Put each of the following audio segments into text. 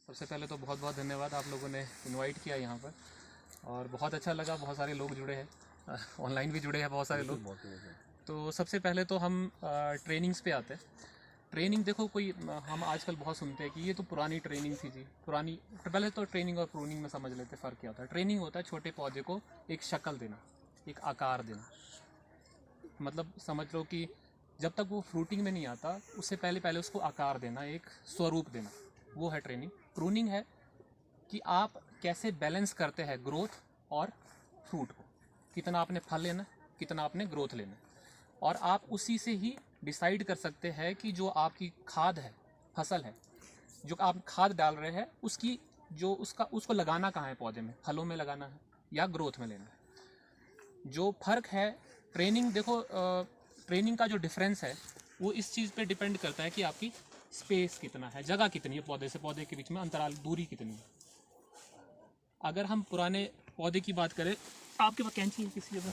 सबसे पहले तो बहुत बहुत धन्यवाद, आप लोगों ने इनवाइट किया यहाँ पर और बहुत अच्छा लगा। बहुत सारे लोग जुड़े हैं, ऑनलाइन भी जुड़े हैं बहुत सारे लोग। तो सबसे पहले तो हम ट्रेनिंग्स पे आते हैं। ट्रेनिंग देखो, कोई हम आजकल बहुत सुनते हैं कि ये तो पुरानी ट्रेनिंग थी जी, पुरानी। पहले तो ट्रेनिंग और प्रूनिंग में समझ लेते फ़र्क क्या होता है। ट्रेनिंग होता है छोटे पौधे को एक शक्ल देना, एक आकार देना। मतलब समझ लो कि जब तक वो फ्रूटिंग में नहीं आता उससे पहले पहले उसको आकार देना, एक स्वरूप देना, वो है ट्रेनिंग। प्रूनिंग है कि आप कैसे बैलेंस करते हैं ग्रोथ और फ्रूट को, कितना आपने फल लेना, कितना आपने ग्रोथ लेना, और आप उसी से ही डिसाइड कर सकते हैं कि जो आपकी खाद है, फसल है, जो आप खाद डाल रहे हैं उसकी जो उसको लगाना कहाँ है, पौधे में, फलों में लगाना है या ग्रोथ में लेना है। जो फ़र्क है ट्रेनिंग, देखो ट्रेनिंग का जो डिफरेंस है वो इस चीज़ पे डिपेंड करता है कि आपकी स्पेस कितना है, जगह कितनी है, पौधे से पौधे के बीच में अंतराल, दूरी कितनी है। अगर हम पुराने पौधे की बात करें, आपके पास कैंची है किसी जगह?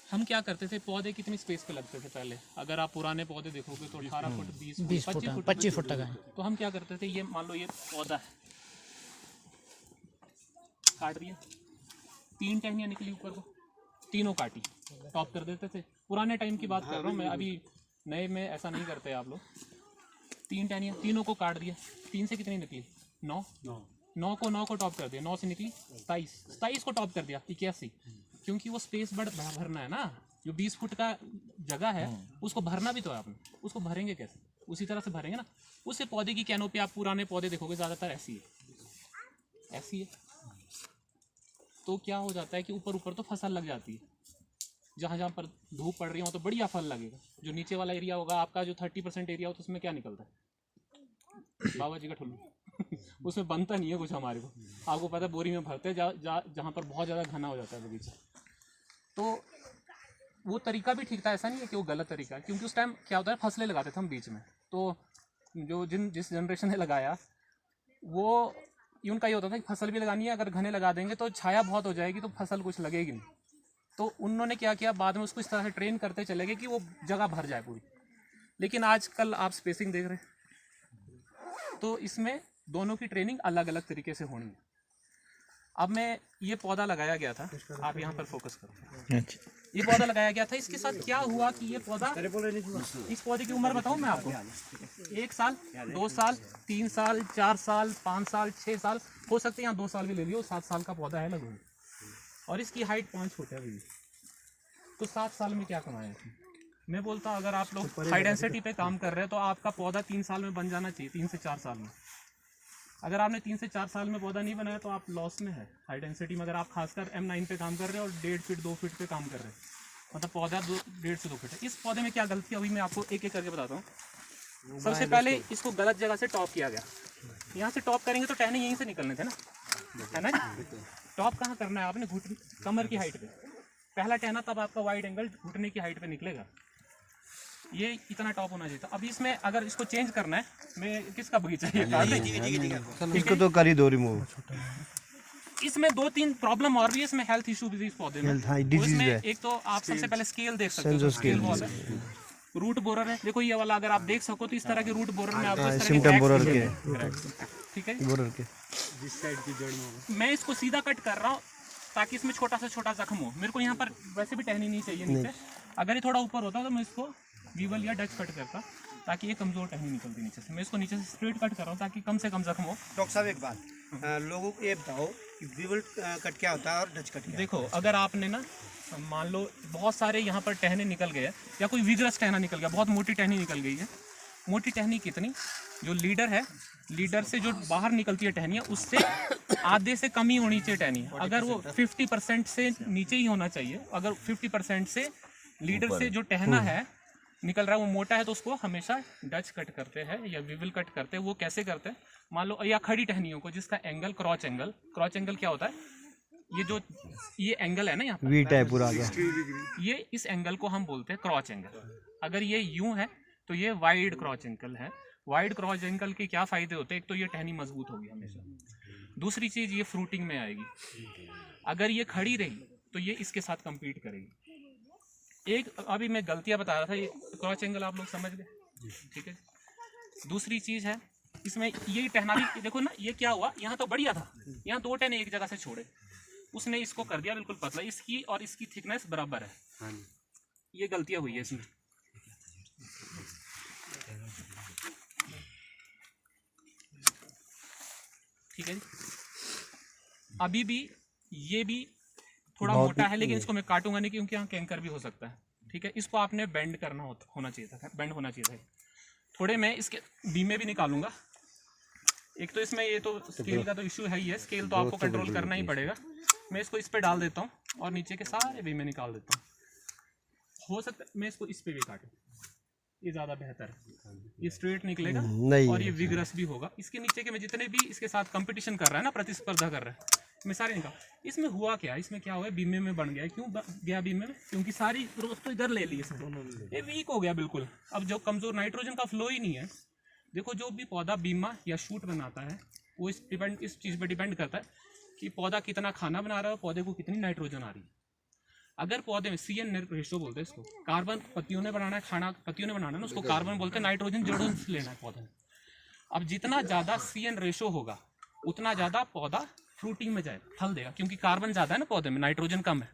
हम क्या करते थे, पौधे कितनी स्पेस पे लगते थे पहले? अगर आप पुराने पौधे देखोगे तो 18 फुट, 20 फुट, 25 फुट तक है। तो हम क्या करते थे, ये मान लो ये पौधा है, काट दिया, 3 टहनियाँ निकली ऊपर को, तीनों काटी, टॉप कर देते थे। पुराने टाइम की बात कर रहा हूँ मैं, अभी नए में ऐसा नहीं करते आप लोग। 3 टहनियाँ, तीनों को काट दिया, 3 से कितनी निकली? 9 9 को टॉप कर दिया, 9 से निकली 27 को टॉप कर दिया 81, क्योंकि वो स्पेस भरना है ना। जो 20 फुट का जगह है उसको भरना भी तो है आपने, उसको भरेंगे कैसे? उसी तरह से भरेंगे ना। उससे पौधे की कैनोपी, आप पुराने पौधे देखोगे ज़्यादातर ऐसी है। तो क्या हो जाता है कि ऊपर तो फसल लग जाती है, जहाँ पर धूप पड़ रही हो तो बढ़िया फल लगेगा। जो नीचे वाला एरिया होगा आपका, जो 30% एरिया हो, तो उसमें क्या निकलता है? बाबा जी का ठुल्लू उसमें बनता नहीं है कुछ हमारे को। आपको पता है, बोरी में भरते हैं जहाँ पर बहुत ज़्यादा घना हो जाता है बगीचा। तो वो तरीका भी ठीक था, ऐसा नहीं है कि वो गलत तरीका है, क्योंकि उस टाइम क्या होता है, फसलें लगाते थे हम बीच में। तो जो जिस जनरेशन ने लगाया वो उनका ये होता था कि फसल भी लगानी है, अगर घने लगा देंगे तो छाया बहुत हो जाएगी तो फसल कुछ लगेगी नहीं। तो उन्होंने क्या किया, बाद में उसको इस तरह से ट्रेन करते चले गए कि वो जगह भर जाए पूरी। लेकिन आजकल आप स्पेसिंग देख रहे हैं, तो इसमें दोनों की ट्रेनिंग अलग अलग तरीके से होनी है। अब मैं ये पौधा लगाया गया था, आप यहाँ पर फोकस करो। ये पौधा लगाया गया था, इसके साथ क्या हुआ कि ये पौधा, इस पौधे की उम्र बताऊँ मैं आपको? 1 साल, 2 साल, 3 साल, 4 साल, 5 साल, 6 साल, हो सकते हैं यहाँ 2 साल भी ले लियो। 7 साल का पौधा है लगभग, और इसकी हाइट 5 फुट है भैया। तो 7 साल में क्या कमाया? मैं बोलता हूँ अगर आप लोग हाई डेंसिटी पे काम कर रहे हैं तो आपका पौधा 3 साल में बन जाना चाहिए, 3 से 4 साल में। अगर आपने 3 से 4 साल में पौधा नहीं बनाया तो आप लॉस में है हाई डेंसिटी में। अगर आप खासकर M9 पे काम कर रहे हैं और 1.5 फीट 2 फीट पे काम कर रहे हैं, मतलब पौधा 1.5 से 2 फीट है। इस पौधे में क्या गलती है, अभी मैं आपको एक एक करके बताता हूँ। सबसे पहले इसको गलत जगह से टॉप किया गया। यहाँ से टॉप करेंगे तो टहने यहीं से निकलने थे ना, है ना? टॉप कहाँ करना है आपने? कमर की हाइट पे पहला टहना, तब आपका वाइड एंगल घुटने की हाइट पे निकलेगा। ये इतना टॉप होना चाहिए था। अब इसमें अगर इसको चेंज करना है, मैं किसका बगीचा है? इसको तो कर ही दो रिमूव। इसमें 2-3 प्रॉब्लम और भी है, इसमें हेल्थ इशू भी इस पौधे में। तो इसमें एक तो आप सबसे पहले स्केल देख सकते हो, स्केल बहुत है। रूट बोरर है, देखो ये वाला अगर आप देख सको तो इस तरह के रूट बोरर में आपको सिम्टम बोरर के, ठीक है, बोरर के जिस साइड की जड़ में मैं इसको सीधा कट कर रहा हूँ ताकि इसमें छोटा से छोटा जख्म हो। मेरे को यहाँ पर वैसे भी टहनी नहीं चाहिए नीचे। अगर ये थोड़ा ऊपर होता तो मैं इसको वीवल या डच कट करता ताकि ये कमजोर टहनी निकलती नीचे से। मैं इसको नीचे से स्ट्रेट कट कर रहा हूँ ताकि कम से कम जख्म हो। डॉक्टर साहब एक बात, लोगों को ये बताओ कि वीवल कट क्या होता है और डच कट क्या? देखो, अगर आपने ना मान लो बहुत सारे यहाँ पर टहने निकल गए या कोई विगरस टहना निकल गया, बहुत मोटी टहनी निकल गई है। मोटी टहनी कितनी, जो लीडर है, लीडर से जो बाहर निकलती है टहनियाँ, उससे आधे से कम ही होनी चाहिए टहनी। अगर वो 50% से नीचे ही होना चाहिए। अगर 50% से लीडर से जो टहना है निकल रहा है वो मोटा है तो उसको हमेशा डच कट करते हैं या विवल कट करते हैं। वो कैसे करते हैं, मान लो, या खड़ी टहनियों को जिसका एंगल क्रॉच एंगल क्या होता है, ये एंगल है ना, यहाँ वी टाइप पूरा गया, ये इस एंगल को हम बोलते हैं क्रॉच एंगल। अगर ये यूं है तो ये वाइड क्रॉच एंगल है। वाइड क्रॉच एंगल के क्या फायदे होते हैं? एक तो ये टहनी मजबूत होगी हमेशा। दूसरी चीज, ये फ्रूटिंग में आएगी। अगर ये खड़ी रही तो ये इसके साथ compete करेगी। एक अभी मैं गलतियां बता रहा था, ये क्रॉच एंगल आप लोग समझ गए, ठीक है। दूसरी चीज है इसमें ये टहना भी देखो ना, ये क्या हुआ, यहाँ तो बढ़िया था, यहाँ 2 टहने एक जगह से छोड़े, उसने इसको कर दिया बिल्कुल पतला। इसकी और इसकी थिकनेस बराबर है, ये गलतियां हुई है इसमें। ठीक है जी, अभी भी ये भी थोड़ा मोटा है, लेकिन इसको मैं काटूंगा नहीं क्योंकि यहाँ कैंकर भी हो सकता है। ठीक है, इसको आपने बेंड करना होना चाहिए था, बेंड होना चाहिए था। थोड़े मैं इसके बीमे भी निकालूंगा। एक तो इसमें ये तो स्केल का तो इशू है ही है, स्केल तो आपको कंट्रोल करना ही पड़ेगा। मैं इसको इस पे डाल देता हूँ और नीचे के सारे बीमे निकाल देता हूँ। हो सकता है मैं इसको इस पे भी काटूँ, ये ज़्यादा बेहतर है, ये स्ट्रेट निकलेगा और ये विग्रस भी होगा। इसके नीचे के मैं जितने भी इसके साथ कंपटीशन कर रहा है ना, प्रतिस्पर्धा कर रहा है, मैं सारे निकाल। इसमें हुआ क्या, इसमें क्या हुआ, बीमे में बन गया। क्यों गया बीमे में, क्योंकि सारी ग्रोथ तो इधर ले ली इसने, ये वीक हो गया बिल्कुल। अब जो कमज़ोर, नाइट्रोजन का फ्लो ही नहीं है। देखो जो भी पौधा बीमा या शूट बनाता है वो इस चीज़ पे डिपेंड करता है कि पौधा कितना खाना बना रहा है, पौधे को कितनी नाइट्रोजन आ रही है। अगर पौधे में CN रेशो बोलते हैं इसको, कार्बन पत्तियों ने बनाना है, खाना पत्तियों ने बनाना है ना, उसको कार्बन बोलते हैं, नाइट्रोजन जड़ों से लेना है पौधे में। अब जितना ज़्यादा CN रेशो होगा उतना ज़्यादा पौधा फ्रूटिंग में जाएगा, फल देगा, क्योंकि कार्बन ज़्यादा है ना पौधे में, नाइट्रोजन कम है,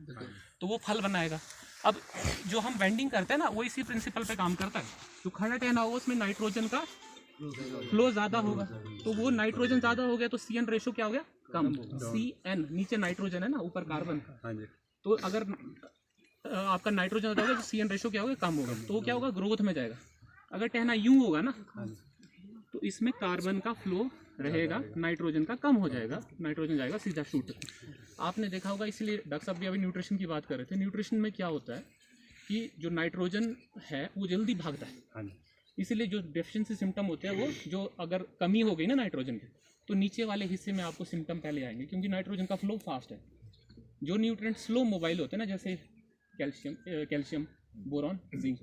तो वो फल बनाएगा। अब जो हम बेंडिंग करते हैं ना, वो इसी प्रिंसिपल पे काम करता है। जो खड़ा टहना होगा उसमें नाइट्रोजन का फ्लो ज़्यादा होगा, तो वो नाइट्रोजन ज़्यादा हो गया तो CN रेशो क्या हो गया, कम। CN नीचे नाइट्रोजन है ना, ऊपर कार्बन, तो अगर आपका नाइट्रोजन ज़्यादा होगा तो CN रेशो क्या होगा, कम होगा, तो वो क्या होगा, ग्रोथ में जाएगा। अगर टहना यूं होगा ना, तो इसमें कार्बन का फ्लो रहेगा, नाइट्रोजन का कम हो जाएगा, नाइट्रोजन जाएगा सीधा शूट। आपने देखा होगा, इसलिए डॉक्टर साहब भी अभी न्यूट्रिशन की बात कर रहे थे। न्यूट्रिशन में क्या होता है कि जो नाइट्रोजन है वो जल्दी भागता है, इसीलिए जो डेफिशिएंसी सिम्टम होते हैं वो, जो अगर कमी हो गई ना नाइट्रोजन की, तो नीचे वाले हिस्से में आपको सिम्टम पहले आएंगे, क्योंकि नाइट्रोजन का फ्लो फास्ट है। जो न्यूट्रिएंट स्लो मोबाइल होते हैं ना, जैसे कैल्शियम, बोरॉन, जिंक,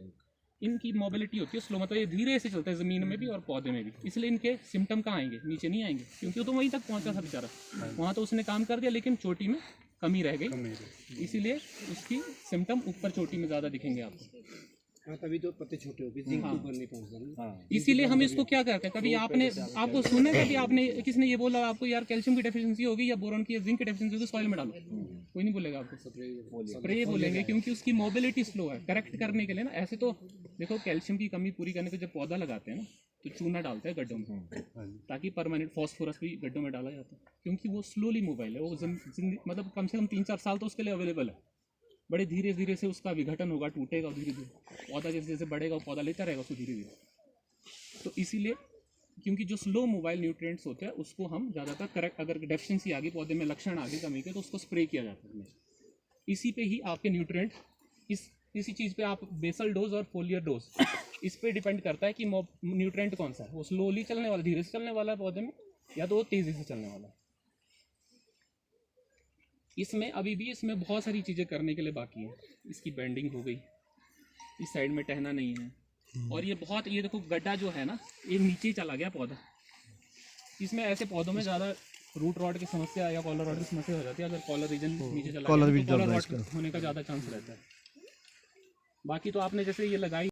इनकी मोबिलिटी होती है स्लो, मतलब ये धीरे से चलते हैं ज़मीन में भी और पौधे में भी, इसलिए इनके सिम्टम कहाँ आएंगे, नीचे नहीं आएंगे, क्योंकि वो तो वहीं तक पहुँचा था बेचारा, वहाँ तो उसने काम कर दिया, लेकिन चोटी में कमी रह गई, इसीलिए उसकी सिम्टम ऊपर चोटी में ज़्यादा दिखेंगे आपको। तभी तो पत्ते छोटे हो गए, जिंक ऊपर नहीं पहुंचता। इसीलिए हम इसको क्या करते हैं, कभी आपने आपको सुना है, कभी आपने किसने ये बोला आपको यार कैल्शियम की डेफिशिएंसी होगी या बोरॉन की या जिंक की डेफिशिएंसी होगी, सॉइल में डालो, कोई नहीं बोलेगा आपको, स्प्रे बोलेंगे, क्योंकि उसकी मोबिलिटी स्लो है। करेक्ट करने के लिए ना, ऐसे तो देखो कैल्शियम की कमी पूरी करने के जब पौधा लगाते हैं ना, तो चूना डालते हैं गड्ढों में, ताकि परमानेंट फॉस्फोरस भी गड्ढों में डाला जाता है, क्योंकि वो स्लोली मोबाइल है, वो मतलब कम से कम 3-4 साल तो उसके लिए अवेलेबल है। बड़े धीरे धीरे से उसका विघटन होगा, टूटेगा धीरे धीरे, पौधा जैसे जैसे बढ़ेगा वो पौधा लेता रहेगा उसको धीरे धीरे। तो इसीलिए, क्योंकि जो स्लो मोबाइल न्यूट्रिएंट्स होते हैं उसको हम ज़्यादातर करेक्ट, अगर डेफिशिएंसी आ गई पौधे में, लक्षण आ गए कमी के, तो उसको स्प्रे किया जाता है। इसी पे ही आपके न्यूट्रिएंट, इसी चीज़ पे आप बेसल डोज और फोलियर डोज, इस पे डिपेंड करता है कि न्यूट्रिएंट कौन सा है, वो स्लोली चलने वाला, धीरे से चलने वाला है पौधे में, या तो वो तेज़ी से चलने वाला है। इसमें अभी भी इसमें बहुत सारी चीज़ें करने के लिए बाकी है। इसकी बेंडिंग हो गई, इस साइड में टहना नहीं है, और ये बहुत, ये देखो गड्ढा जो है ना, ये नीचे ही चला गया पौधा। इसमें ऐसे पौधों में ज़्यादा रूट रॉट की समस्या या कॉलर रॉट की समस्या हो जाती है। अगर कॉलर रीजन नीचे चला गया तो कॉलर रॉट होने का ज़्यादा चांस रहता है। बाकी तो आपने जैसे ये लगाई